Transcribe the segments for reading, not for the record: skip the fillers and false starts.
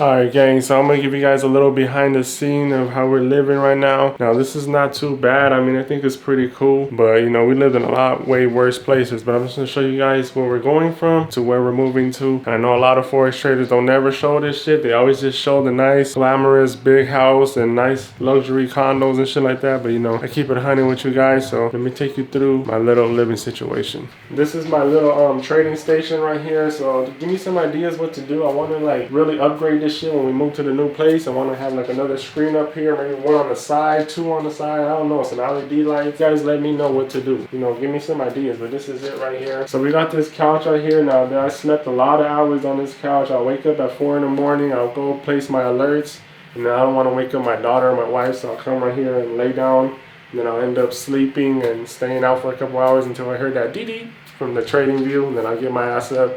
Alright gang, so I'm going to give you guys a little behind the scene of how we're living right now. Now this is not too bad. I mean, I think it's pretty cool, but you know, we lived in a lot way worse places. But I'm just going to show you guys where we're going from to where we're moving to. I know a lot of Forex traders don't never show this shit. They always just show the nice, glamorous, big house and nice luxury condos and shit like that. But you know, I keep it hunting with you guys, so let me take you through my little living situation. This is my little trading station right here. So give me some ideas what to do. I want to like really upgrade this shit when we move to the new place. I want to have like another screen up here, maybe one on the side, two on the side. I don't know, some LED lights. You guys let me know what to do. You know, give me some ideas, but this is it right here. So we got this couch right here. Now I slept a lot of hours on this couch. I'll wake up at 4 in the morning. I'll go place my alerts, and then I don't want to wake up my daughter or my wife, so I'll come right here and lay down, and then I'll end up sleeping and staying out for a couple hours until I heard that dee-dee from the trading view, and then I'll get my ass up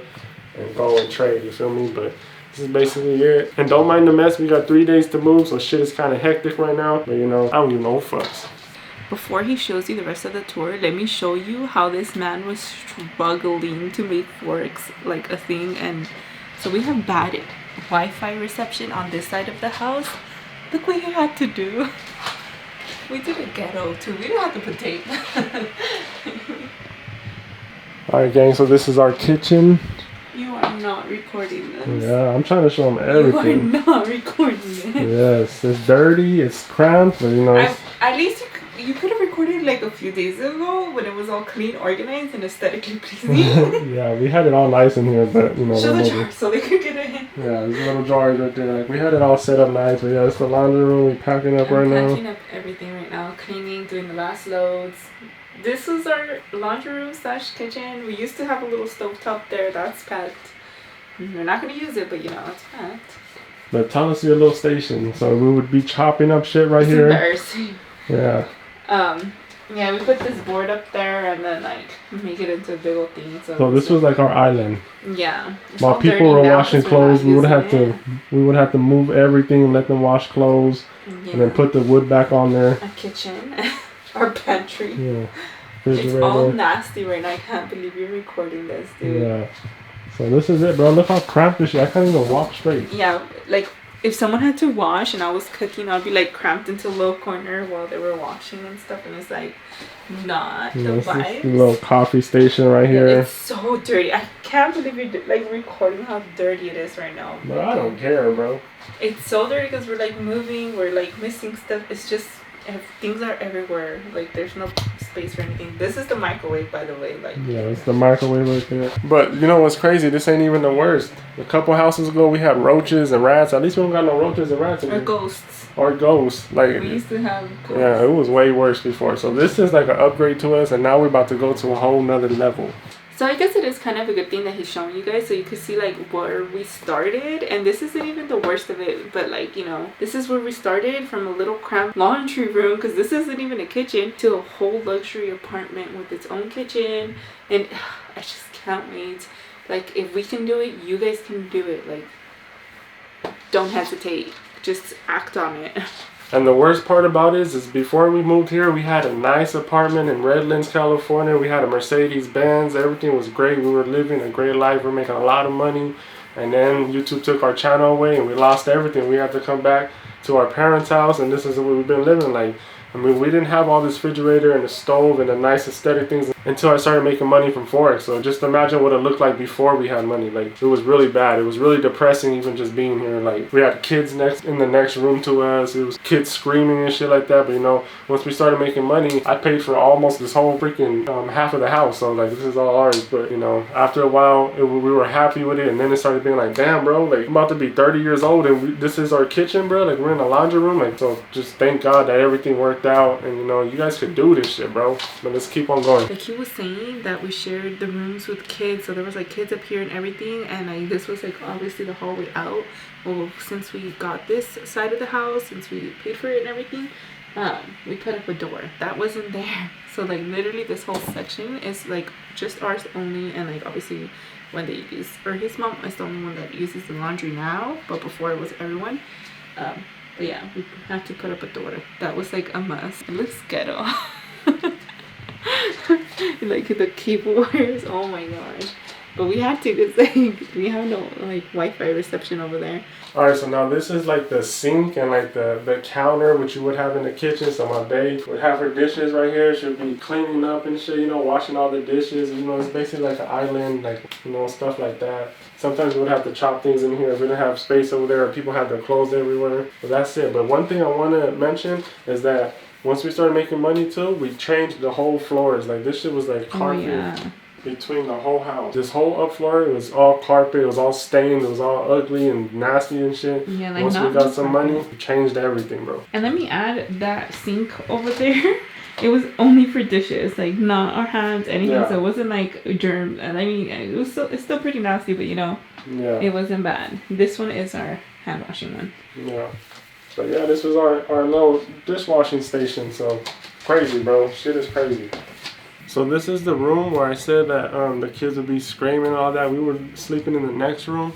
and go and trade, you feel me? But this is basically it. And don't mind the mess, we got 3 days to move, so shit is kind of hectic right now. But you know, I don't give no fucks. Before he shows you the rest of the tour, let me show you how this man was struggling to make Forex like a thing. And so we have bad Wi-Fi reception on this side of the house. Look what you had to do. We did a ghetto too. We didn't have to put tape. Alright gang, so this is our kitchen. You are not recording this. Yeah, I'm trying to show them everything. You are not recording this. Yes, it's dirty, it's cramped, but you know. At least you could have recorded like a few days ago when it was all clean, organized, and aesthetically pleasing. Yeah, we had it all nice in here, but you know. Show the jar so they could get it in. Yeah, there's little drawers right there. Like we had it all set up nice, but yeah, it's the laundry room. We're packing up right now. Packing up everything right now, cleaning, doing the last loads. This is our laundry room / kitchen. We used to have a little stovetop there. That's packed. We're not going to use it, but you know, it's packed. But tell us your little station. So we would be chopping up shit right here. Embarrassing. Yeah. Yeah, we put this board up there and then like make it into a big old thing. So this was like our island. Yeah. While people were washing clothes, we would have to move everything and let them wash clothes, and then put the wood back on there. A kitchen. Our pantry. Yeah. It's all nasty right now. I can't believe you're recording this, dude. Yeah. So this is it, bro. Look how cramped this shit. I can't even walk straight. Yeah, like if someone had to wash and I was cooking, I'd be like cramped into a little corner while they were washing and stuff, and it's like not the vibes. Little coffee station right here. It's so dirty. I can't believe you're like recording how dirty it is right now. But I don't care, bro. It's so dirty because we're like moving, we're like missing stuff. It's just things are everywhere. Like there's no space for anything. This is the microwave, by the way. Like yeah, it's the microwave right there. But you know what's crazy? This ain't even the worst. A couple houses ago, we had roaches and rats. At least we don't got no roaches and rats anymore. Or ghosts. Or ghosts. Like we used to have ghosts. Yeah, it was way worse before. So this is like an upgrade to us, and now we're about to go to a whole nother level. So I guess it is kind of a good thing that he's showing you guys so you can see like where we started, and this isn't even the worst of it, but like, you know, this is where we started, from a little cramped laundry room, because this isn't even a kitchen, to a whole luxury apartment with its own kitchen. And I just can't wait. Like if we can do it, you guys can do it. Like don't hesitate, just act on it. And the worst part about it is before we moved here, we had a nice apartment in Redlands, California. We had a Mercedes-Benz. Everything was great. We were living a great life. We're making a lot of money. And then YouTube took our channel away and we lost everything. We had to come back to our parents' house, and this is what we've been living like. I mean, we didn't have all this refrigerator and the stove and the nice aesthetic things until I started making money from Forex. So just imagine what it looked like before we had money. Like, it was really bad. It was really depressing even just being here. Like, we had kids in the next room to us. It was kids screaming and shit like that. But, you know, once we started making money, I paid for almost this whole freaking half of the house. So, like, this is all ours. But, you know, after a while, we were happy with it. And then it started being like, damn, bro, like, I'm about to be 30 years old and this is our kitchen, bro. Like, we're in a laundry room. Like, so just thank God that everything worked out, and you know, you guys could do this shit, bro. But let's keep on going. Like he was saying that we shared the rooms with kids, so there was like kids up here and everything, and like this was like obviously the hallway out. Well, since we got this side of the house, since we paid for it and everything, we put up a door that wasn't there. So like literally this whole section is like just ours only, and like obviously when they use, or his mom is the only one that uses the laundry now, but before it was everyone. But yeah, we had to put up a door. That was like a mess. It looks ghetto. Like the cable wires, oh my gosh. But we had to because like we have no like Wi-Fi reception over there. All right, so now this is like the sink and like the counter, which you would have in the kitchen. So my bae would have her dishes right here. She'll be cleaning up and shit, you know, washing all the dishes. You know, it's basically like an island, like, you know, stuff like that. Sometimes we would have to chop things in here if we didn't have space over there. Or people had their clothes everywhere. But that's it. But one thing I want to mention is that once we started making money too, we changed the whole floors. Like this shit was like carpet. Oh, yeah. Between the whole house. This whole up floor, it was all carpet, it was all stained, it was all ugly and nasty and shit. Yeah, like once not we got some carpet. money, we changed everything, bro. And let me add that sink over there. It was only for dishes, like not our hands, anything. Yeah. So it wasn't like germs. And I mean, it's still pretty nasty, but you know, Yeah. it wasn't bad. This one is our hand washing one. Yeah. So yeah, this was our little dishwashing station. So crazy, bro. Shit is crazy. So this is the room where I said that the kids would be screaming and all that. We were sleeping in the next room,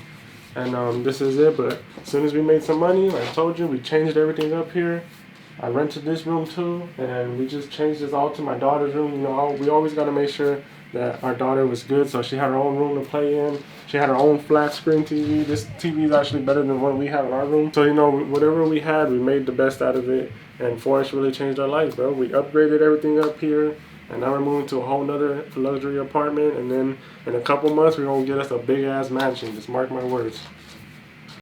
and this is it. But as soon as we made some money, like I told you, we changed everything up here. I rented this room too, and we just changed this all to my daughter's room. You know, we always got to make sure that our daughter was good, so she had her own room to play in. She had her own flat screen TV. This TV is actually better than what we have in our room. So, you know, whatever we had, we made the best out of it, and Forex really changed our life, bro. We upgraded everything up here. And now we're moving to a whole nother luxury apartment. And then in a couple months, we're going to get us a big ass mansion. Just mark my words.